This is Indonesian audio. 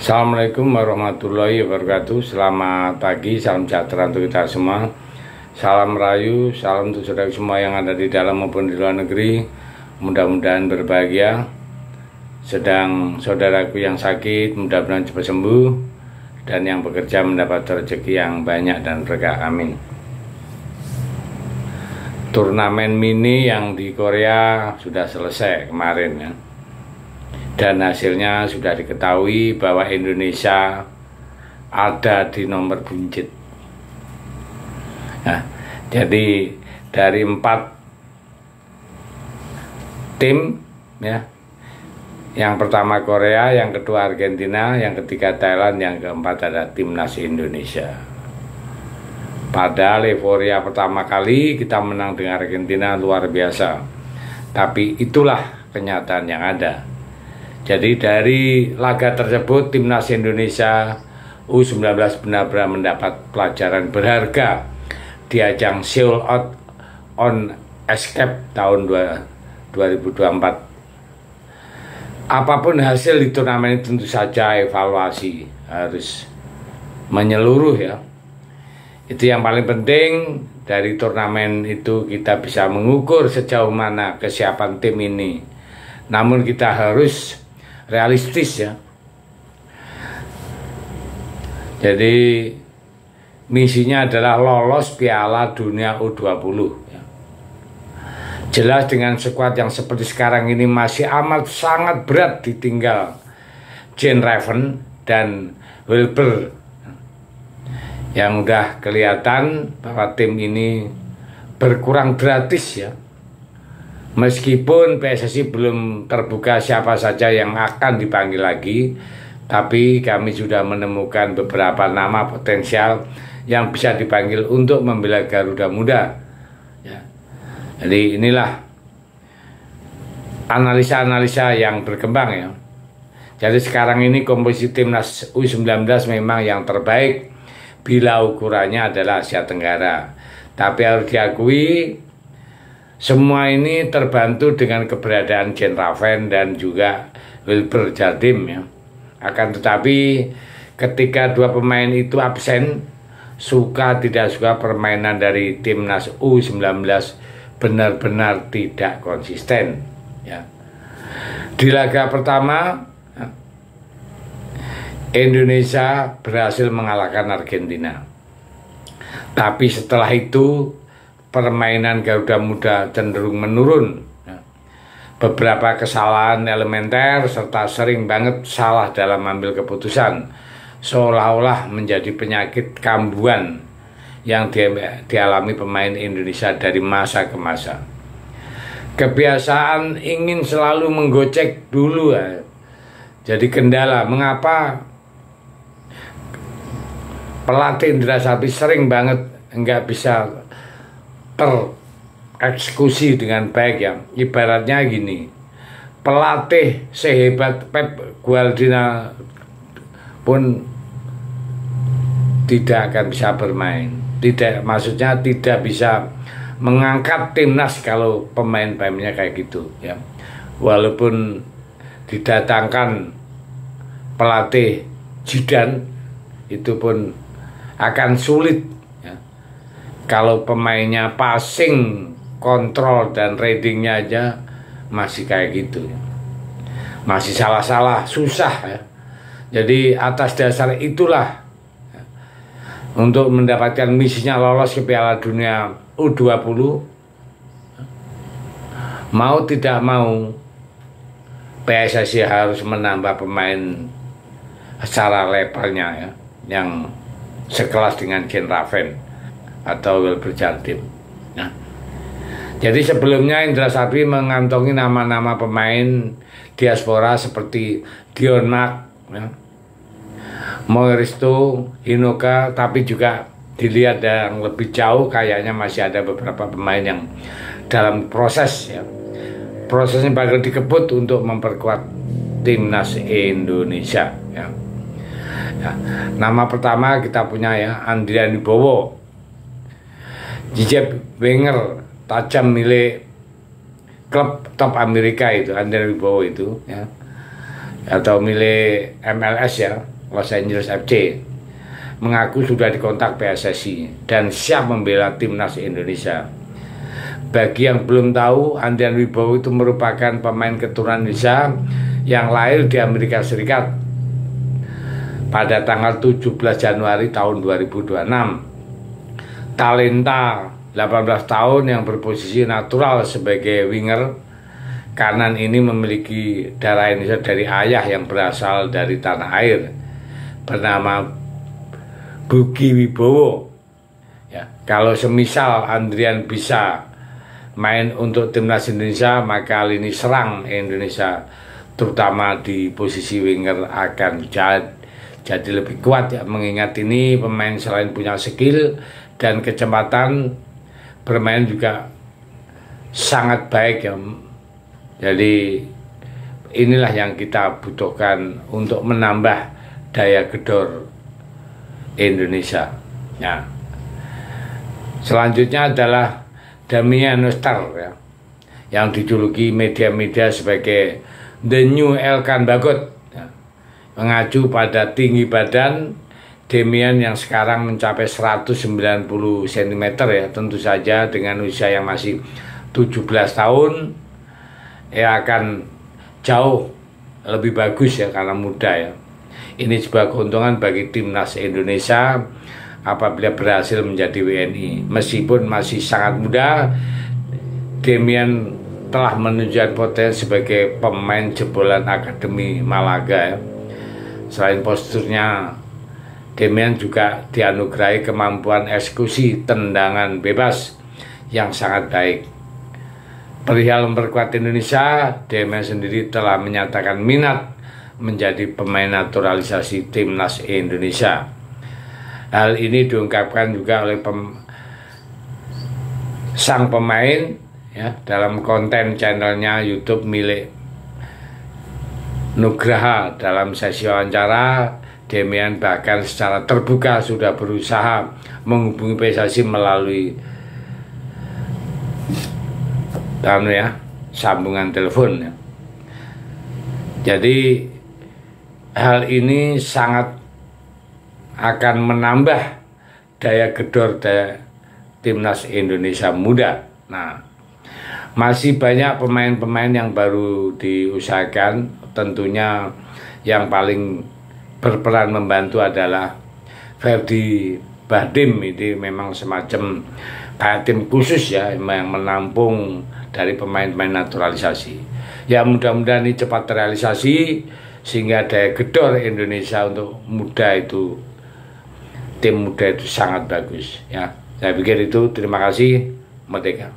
Assalamualaikum warahmatullahi wabarakatuh. Selamat pagi, salam sejahtera untuk kita semua. Salam rayu, salam untuk saudara semua yang ada di dalam maupun di luar negeri. Mudah-mudahan berbahagia. Sedang saudaraku yang sakit, mudah-mudahan cepat sembuh. Dan yang bekerja mendapat rezeki yang banyak dan berkah, amin. Turnamen mini yang di Korea sudah selesai kemarin ya. Dan hasilnya sudah diketahui bahwa Indonesia ada di nomor buncit. Nah, jadi dari 4 tim ya, yang pertama Korea, yang kedua Argentina, yang ketiga Thailand, yang keempat ada timnas Indonesia. Padahal euforia pertama kali kita menang dengan Argentina luar biasa. Tapi itulah kenyataan yang ada. Jadi dari laga tersebut timnas Indonesia U19 benar-benar mendapat pelajaran berharga di ajang Seoul Out on Escape tahun 2024. Apapun hasil di turnamen ini tentu saja evaluasi harus menyeluruh ya. Itu yang paling penting dari turnamen itu, kita bisa mengukur sejauh mana kesiapan tim ini. Namun kita harus realistis ya. Jadi misinya adalah lolos Piala Dunia U20 ya. Jelas dengan skuad yang seperti sekarang ini masih amat sangat berat ditinggal Jean Raven dan Wilber, yang udah kelihatan bahwa tim ini berkurang gratis ya. Meskipun PSSI belum terbuka siapa saja yang akan dipanggil lagi, tapi kami sudah menemukan beberapa nama potensial yang bisa dipanggil untuk membela Garuda Muda ya. Jadi inilah analisa-analisa yang berkembang ya. Jadi sekarang ini komposisi timnas U19 memang yang terbaik bila ukurannya adalah Asia Tenggara. Tapi harus diakui semua ini terbantu dengan keberadaan Jean Raven dan juga Wilber Jardim ya. Akan tetapi ketika dua pemain itu absen, suka tidak suka permainan dari timnas U19 benar-benar tidak konsisten ya. Di laga pertama Indonesia berhasil mengalahkan Argentina. Tapi setelah itu permainan Garuda Muda cenderung menurun. Beberapa kesalahan elementer serta sering banget salah dalam ambil keputusan, seolah-olah menjadi penyakit kambuhan yang dialami pemain Indonesia dari masa ke masa. Kebiasaan ingin selalu menggocek dulu ya. Jadi kendala. Mengapa pelatih Indra Safri sering banget nggak bisa tereksekusi dengan baik ya. Ibaratnya gini, pelatih sehebat Pep Guardiola pun tidak akan bisa bermain. Tidak, maksudnya tidak bisa mengangkat timnas kalau pemain-pemainnya kayak gitu ya. Walaupun didatangkan pelatih Zidane, itu pun akan sulit ya. Kalau pemainnya passing, kontrol dan readingnya aja masih kayak gitu ya. Masih salah-salah, susah ya. Jadi atas dasar itulah ya, untuk mendapatkan misinya lolos ke Piala Dunia U20, mau tidak mau PSSI harus menambah pemain secara levelnya ya, yang sekelas dengan Jean Raven atau Wilber Jardim. Nah, jadi sebelumnya Indra Safri mengantongi nama-nama pemain diaspora seperti Dion Mack, ya, Moeristo, Hinoka, tapi juga dilihat yang lebih jauh kayaknya masih ada beberapa pemain yang dalam proses ya. Prosesnya bakal dikebut untuk memperkuat timnas Indonesia ya. Ya, nama pertama kita punya ya Andrian Wibowo, Jijep Wenger, tajam milik klub top Amerika itu Andrian Wibowo itu ya, atau milik MLS ya, Los Angeles FC mengaku sudah dikontak PSSI dan siap membela timnas Indonesia. Bagi yang belum tahu, Andrian Wibowo itu merupakan pemain keturunan Indonesia yang lahir di Amerika Serikat pada tanggal 17 Januari tahun 2026. Talenta 18 tahun yang berposisi natural sebagai winger kanan ini memiliki darah Indonesia dari ayah yang berasal dari tanah air bernama Bugi Wibowo. Ya, kalau semisal Andrian bisa main untuk timnas Indonesia, maka lini serang Indonesia terutama di posisi winger akan jadi lebih kuat ya, mengingat ini pemain selain punya skill dan kecepatan bermain juga sangat baik ya. Jadi inilah yang kita butuhkan untuk menambah daya gedor Indonesia ya. Selanjutnya adalah Damien Nuster ya, yang dijuluki media-media sebagai The New Elkan Bagot ya. Mengacu pada tinggi badan Damien yang sekarang mencapai 190 cm ya, tentu saja dengan usia yang masih 17 tahun ya akan jauh lebih bagus ya karena muda ya. Ini sebuah keuntungan bagi timnas Indonesia apabila berhasil menjadi WNI. Meskipun masih sangat muda, Damien telah menunjukkan potensi sebagai pemain jebolan Akademi Malaga ya. Selain posturnya, Damien juga dianugerahi kemampuan eksekusi tendangan bebas yang sangat baik. Perihal memperkuat Indonesia, Damien sendiri telah menyatakan minat menjadi pemain naturalisasi timnas Indonesia. Hal ini diungkapkan juga oleh sang pemain ya dalam konten channelnya YouTube milik Nugraha. Dalam sesi wawancara, Damien bahkan secara terbuka sudah berusaha menghubungi PSSI melalui sambungan telepon ya. Jadi hal ini sangat akan menambah daya gedor timnas Indonesia muda. Nah, masih banyak pemain-pemain yang baru diusahakan. Tentunya yang paling berperan membantu adalah Ferdi Bahdim. Ini memang semacam kayak tim khusus ya yang menampung dari pemain-pemain naturalisasi. Ya mudah-mudahan ini cepat terrealisasi sehingga daya gedor Indonesia untuk tim muda itu sangat bagus ya. Saya pikir itu, terima kasih, merdeka.